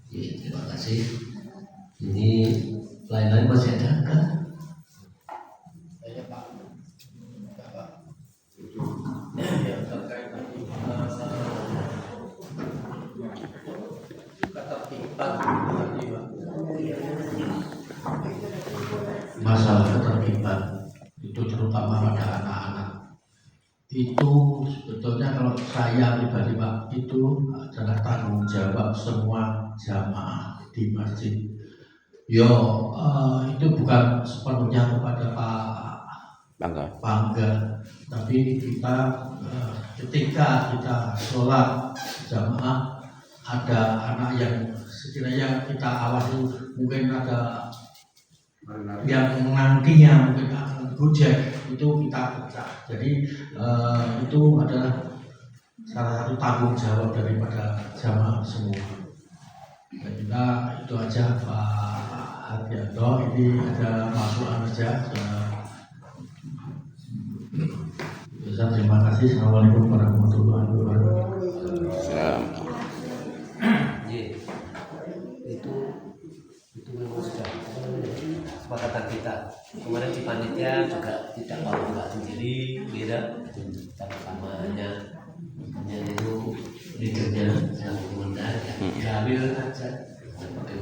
Terima kasih. Ini lain-lain masih ada kan? Masalah ketertiban itu terutama pada anak-anak itu sebetulnya kalau saya pribadi Pak itu adalah tanggung jawab semua jamaah di masjid. Itu bukan sepenuhnya kepada Pak Bangga, tapi kita ketika kita sholat jamaah ada anak yang sekiranya kita awasi mungkin ada yang nantinya mungkin akan gojek itu kita pecah. Jadi itu adalah salah satu tanggung jawab daripada jamaah semua. Dan kita itu aja Pak Hardianto, ini ada masukan aja. Terima kasih. Assalamualaikum warahmatullahi wabarakatuh. Itu memang sudah kesepakatan kita. Kemarin di panitia juga tidak mau buka sendiri, beda sama hanya itu leadernya yang komentar diambil aja seperti.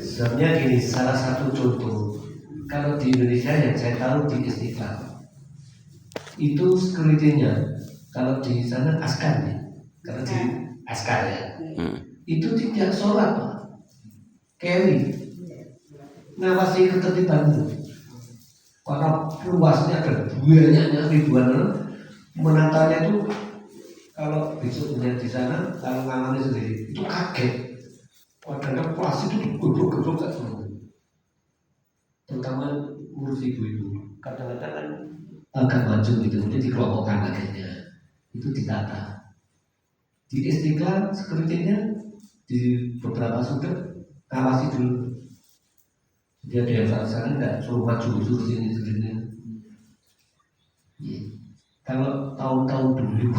Sebenarnya gini, salah satu contoh kalau di Indonesia yang saya tahu di Istiqlal itu security-nya kalau di sana askar ya, kalau di askar ya itu tidak sholat Pak, carry ngawasi ketertiban itu. Karena luasnya ada banyak ribuan menatanya itu kalau besok melihat di sana kalau ngamani sendiri itu kaget. Padahal kelas itu digodok-godok tak semua. Terutama ngurus ibu-ibu. Kadang-kadang kan agak maju gitu, jadi dikelompokkan akhirnya. Itu ditata. Di Istiqlal security-nya di beberapa sudut ngawasi dulu. Jadi ada yang sana enggak suruh maju suruh sini. Kalau tahun-tahun dulu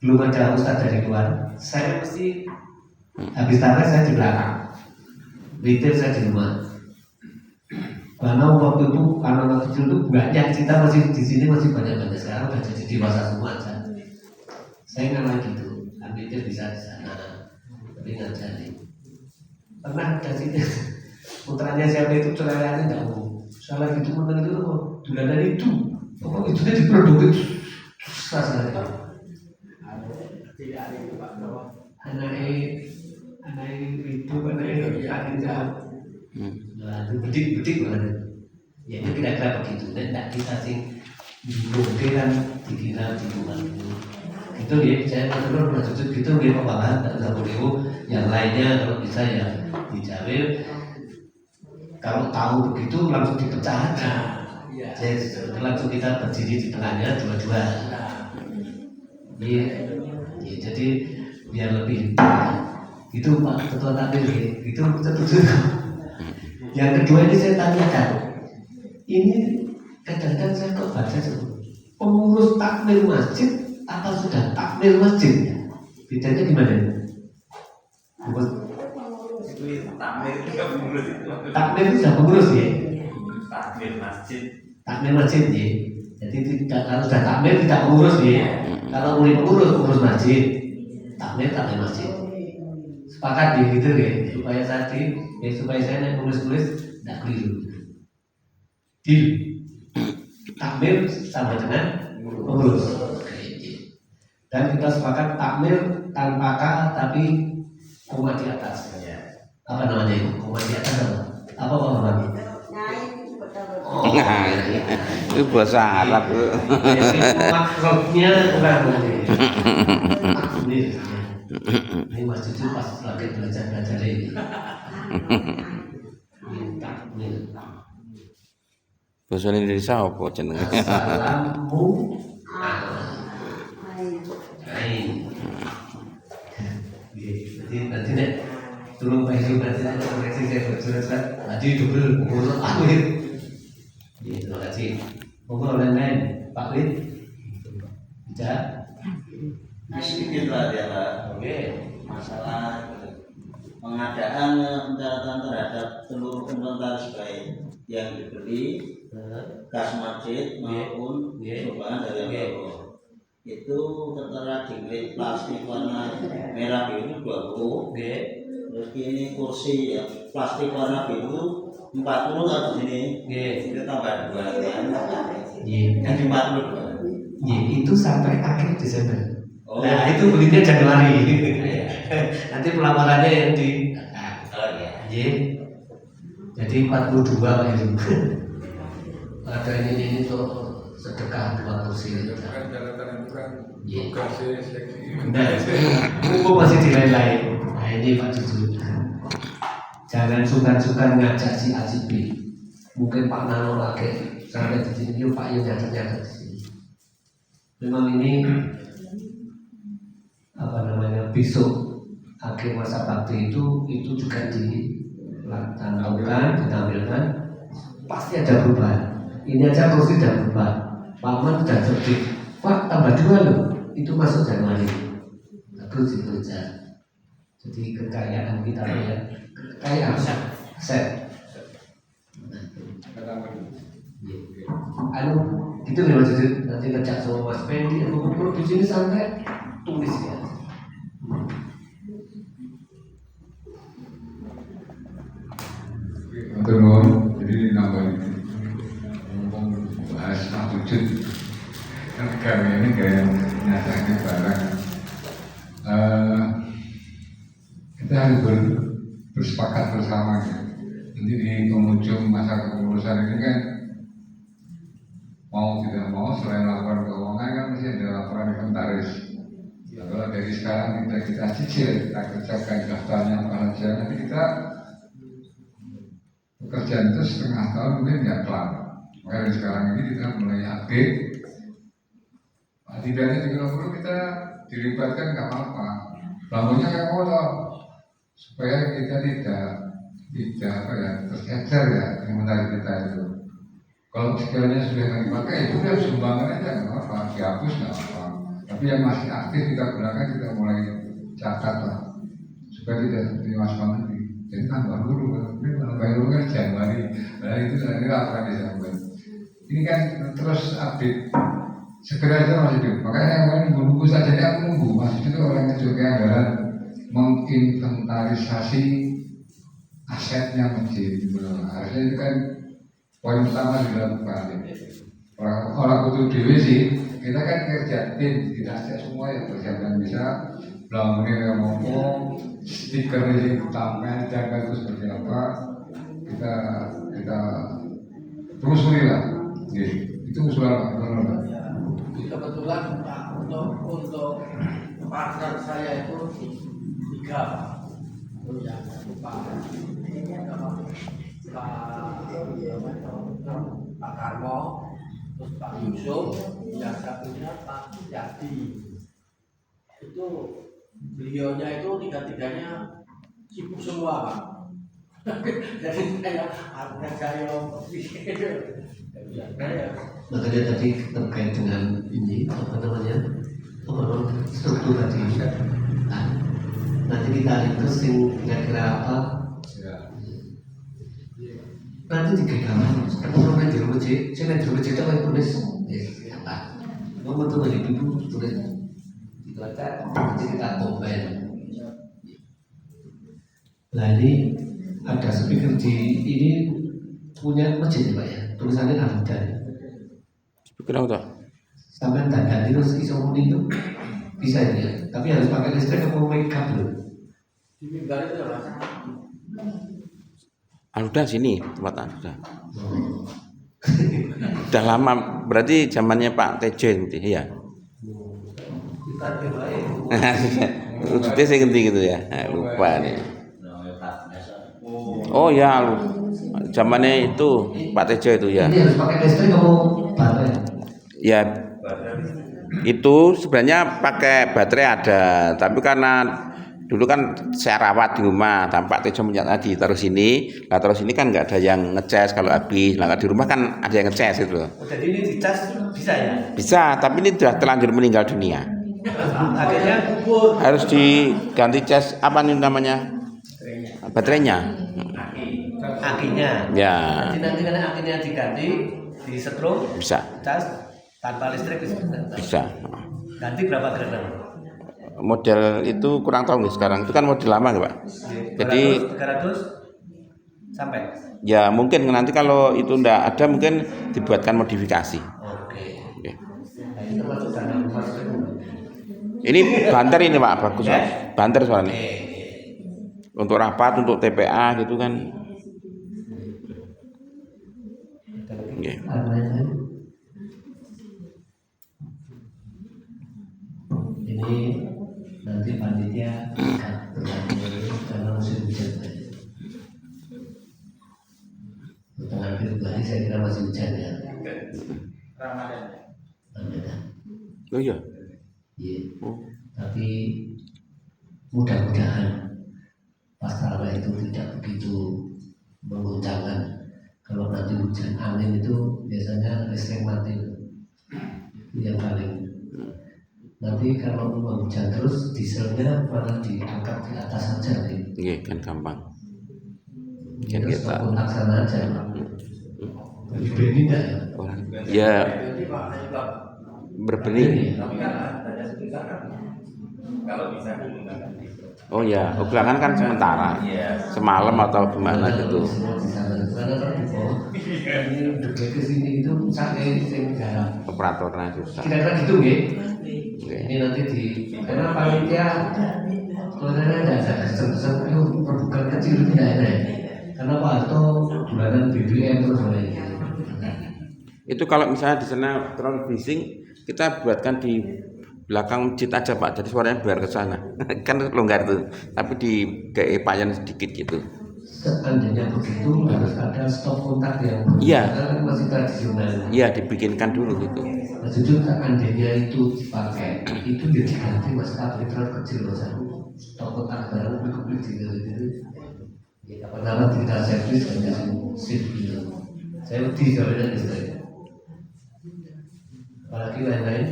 belum ada ustadz dari luar, saya mesti habis tarawih saya di belakang, witir saya di rumah. Karena waktu itu anak-anak kecil itu banyak, kita masih di sini masih banyak. Sekarang udah jadi dewasa semua aja. Saya ngalah gitu, witir bisa di sana, tapi ngajarin. Pernah ada sini putranya siapa itu celana tidak mau salah gitu menang itu dulanan itu pokoknya itu diproduksi susah sekali anaknya bedik banget ya itu kira-kira begitu dan tidak kita sih modelan dikira di rumah itu ya saya pernah jujur gitu dia pembahasan tak boleh yang lainnya kalau bisa ya dijawab. Kalau tahu begitu langsung dipecah aja. Jadi langsung kita berdiri di tengahnya dua-dua. Jadi biar lebih itu Pak Ketua Takmir itu setuju. Yang kedua ini saya tanyakan. Ini kadang-kadang saya kok baca pengurus takmir masjid apa sudah takmir masjid? Bedanya gimana? Takmir itu sudah pengurus ya? Takmir masjid ya? Jadi tidak, kalau sudah takmir tidak pengurus ya? Kalau mulai pengurus masjid, takmir masjid. Sepakat ya gitu ya? Supaya saya naik nulis tidak keliru. Deal. Takmir sama dengan pengurus. Dan kita sepakat takmir tanpa K tapi koma di atas. Apa namanya itu? Koma di atas apa namanya? Itu bahasa Arab. Maksudnya kurang ini masjid itu pas lagi belajar ini. Bahasa Indonesia apa jenenge? Assalamu jadi nanti nek tolong Pak Ibu nanti ada koreksi saya bersurat tadi double pengurus Pak Wid. Terima kasih. Pengurus lain Pak Wid bisa sedikit lah dia Pak. Oke. Masalah pengadaan pencatatan terhadap seluruh inventaris baik yang dibeli kas masjid maupun cobaan dari yang baru. Itu tertera di grade plastik warna merah biru 20. Terus ini kursi ya plastik warna biru 40 atau sini. Itu tambah 2 kan. Jadi 42. Itu sampai akhir Desember. Nah itu belinya Januari. Nanti pelaporannya yang di. Jadi 42 itu. Ada ini tuh sedekah 2 kursi. Mumpung masih di lain-lain. Nah ini Pak Cucu. Jangan sungkan-sungkan ngajak si Acibi. Mungkin Pak Nano lagi sampai di sini Pak Yun nyadar di sini. Memang ini besok akhir masa bakti itu juga dilakukan, ditampilkan, pasti ada perubahan. Ini aja kursi sudah berubah. Pak Man sudah cerdik. Pak tambah 2 loh. Itu masuk Januari. Terus itu aja. Jadi kekayaan kita ya, kekayaan set. Gitu nih Mas Jujur. Nanti ngecek sama Mas Pendi. Kalau di sini santai tulis ya. Turun, jadi nambahin ngomong bahas wujud kan kami ini kayak nyatanya barang kita harus bersepakat bersama ya. Nanti di penghujung masa kepengurusan ini kan mau tidak mau selain laporan keuangan kan masih ada laporan inventaris. Nah, kalau dari sekarang kita cicil, kita kerjakan daftarnya apa saja, nanti kita pekerjaan itu setengah tahun mungkin nggak kelar. Maka dari sekarang ini kita mulai update. Tidaknya 30 kita dilibatkan nggak apa-apa. Lampunya kayak motor supaya kita tidak tercecer ya inventaris kita itu. Kalau sekiranya sudah nggak dipakai itu udah sumbangan aja nggak apa-apa, dihapus nggak apa-apa. Tapi yang masih aktif kita gunakan kita mulai catat lah supaya tidak seperti Mas Bang nanti. Jadi tambah dulu, ini baru kan Januari, nah itu dari laporan Desember. Ini kan terus update, segera aja Mas Hidup. Makanya yang lain nunggu saja, ini aku nunggu. Mas itu orang juga anggaran menginventarisasi asetnya masjid. Harusnya itu kan poin utama dilakukan. Orang butuh dewi sih, kita kan kerja tim, tidak saja semua yang persiapan bisa. Belum ini yang ngomong stiker ini tampil jaga itu seperti apa kita telusuri lah. Itu usulan Pak. Kebetulan Pak untuk partner saya itu 3 Pak. Yang Pak Karmo, terus Pak Yusuf, yang satunya Pak Yadi. Itu beliaunya itu 3-tiganya sibuk semua Pak. Jadi saya makanya tadi terkait dengan ini struktur tadi. Nah, nanti kita ringkesin kira-kira apa? Nanti digegaman. Orang di rumah C, saya di rumah C itu apa tulis? Apa? Nomor tuh dari ibu tulis. Nanti kita combine. Nah ini ada speaker di ini punya masjid Pak ya, tulisannya Abudan. Speaker apa? Sampai tanda terus isomuni itu bisa ya, tapi harus pakai listrik atau make kabel. di mimbar itu Mas. Aludan sini tempat Aludan. Udah lama, berarti zamannya Pak TJ gitu ya. Kita baik. Udah saya ganti gitu ya, lupa nih. Oh ya, zamannya itu Pak TJ itu ya. Ini harus pakai listrik atau baterai? Ya, itu sebenarnya pakai baterai ada, tapi karena dulu kan saya rawat di rumah, tampak TJ punya tadi taruh sini, nah terus ini kan nggak ada yang ngecas kalau habis, nah di rumah kan ada yang ngecas gitu loh. Jadi ini dicas bisa ya? Bisa, tapi ini sudah terlanjur meninggal dunia. Akhirnya Harus diganti cas apa nih namanya? Baterainya. akinya. Ya, Jadi nanti karena akinya diganti, disetrum, bisa. cas tanpa listrik Bisa. ganti berapa gram? Model itu kurang tahu nih sekarang. Itu kan model lama nggak Pak? Jadi 300 sampai. ya mungkin nanti kalau itu ndak ada mungkin dibuatkan modifikasi. Oke. Oke. Nah, ini termasuk dana rumah sakit. Ini banter ini Pak, bagus Pak. Banter soalnya. Oke. Untuk rapat, untuk TPA gitu kan. Oke. Ini nanti panitia karena musim hujan. Tengah Februari saya kira masih hujan ya. Ramadan. Oh iya. Iya. Tapi mudah-mudahan pasarnya itu tidak begitu mengguncangkan. Kalau nanti hujan angin itu biasanya listrik mati. Itu yang paling. Nanti kalau hujan terus dieselnya malah diangkat di atas saja nih. Iya kan gampang. Kan Kan kita kontak sana aja. Berbeda enggak ya? orang ya berbenih. Oh ya, belakangan kan sementara, semalam atau gimana gitu. Ini udah ke sini itu sampai garap. Operatornya susah. Kira-kira gitu nggih. Oke. Ini nanti di karena panitia sebenarnya ada sistem itu produk kecil itu tidak ada. Karena Pak Harto bulanan BBM terus mulai. Itu kalau misalnya di sana terlalu bising, kita buatkan di belakang masjid aja Pak, jadi suaranya biar ke sana. Kan longgar tuh, tapi di kayak payan sedikit gitu. Seandainya begitu harus ada stop kontak yang Iya. kan masih tradisional. Iya, dibikinkan dulu gitu. Nah, jujur seandainya itu dipakai, itu jadi ganti mas kabel terlalu kecil mas. Stop kontak barang publik gitu. Ya, kapan kita servis dan kasih sip gitu. Saya udah jawabnya istri. Apalagi lain-lain.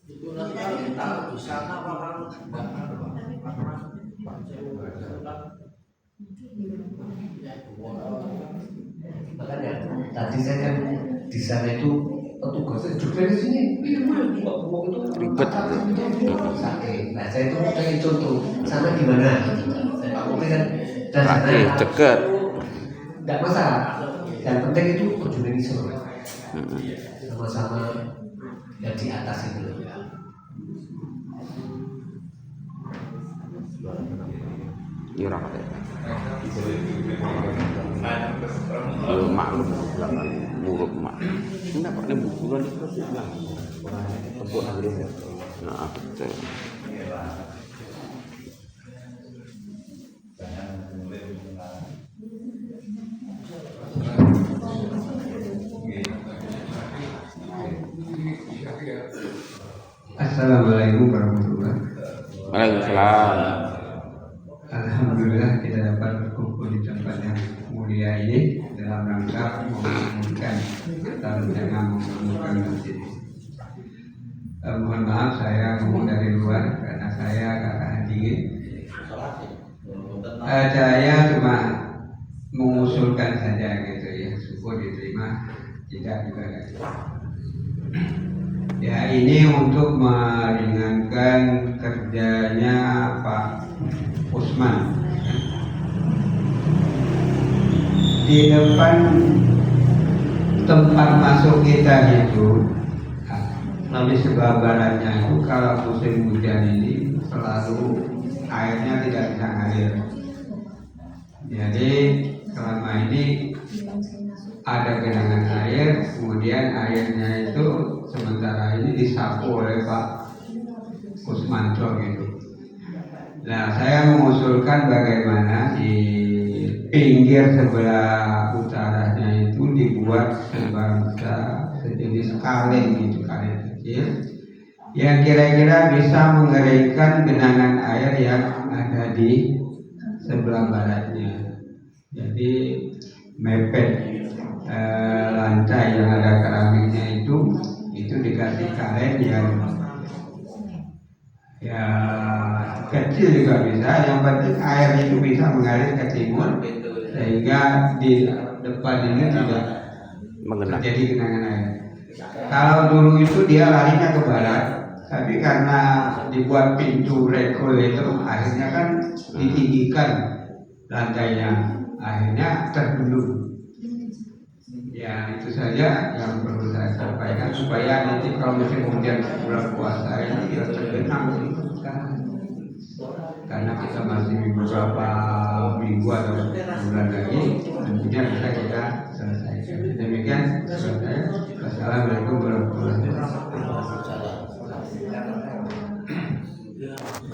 Itu nanti kita di sana apa Makanya tadi saya kan di sana itu petugasnya juga di sini ngomong itu Ribet. sakit. Nah saya itu pengen contoh sana gimana? Saya Pak Mungkin kan dan Oke, deket. tidak masalah. Yang penting itu perjuangan semua sama-sama yang di atas itu. Iya orang ada. Yo maklum belakang mulut mak. Enggak Pak, ini bukuan itu terus bilang. Kebun akhirnya. Nah, betul. Assalamualaikum warahmatullahi wabarakatuh. Waalaikumsalam. Alhamdulillah kita dapat berkumpul di tempat yang mulia ini dalam rangka membangunkan atau rencana membangunkan masjid. Mohon maaf saya ngomong dari luar karena saya agak dingin. Saya cuma mengusulkan saja gitu ya, syukur diterima, tidak juga. Ya ini untuk meringankan kerjanya Pak Usman. Di depan tempat masuk kita itu, di sebelah baratnya itu kalau musim hujan ini selalu airnya tidak bisa ngalir. Jadi selama ini ada genangan air, kemudian airnya itu sementara ini disapu oleh Pak Usmanto gitu. Nah, saya mengusulkan bagaimana di pinggir sebelah utaranya itu dibuat sebangsa sejenis kaleng gitu, kaleng kecil yang kira-kira bisa mengeringkan genangan air yang ada di sebelah baratnya. Jadi mepet lantai yang ada keramiknya itu itu dikasih kain yang ya kecil juga bisa, yang penting air itu bisa mengalir ke timur sehingga di depan ini tidak mengenang. terjadi genangan air. Kalau dulu itu dia larinya ke barat, tapi karena dibuat pintu regulator akhirnya kan ditinggikan lantainya, akhirnya terbendung. Ya itu saja yang perlu saya sampaikan supaya nanti kalau musim hujan bulan puasa ini ya tergenang sekarang. Karena kita masih beberapa minggu atau bulan lagi, tentunya bisa kita selesaikan.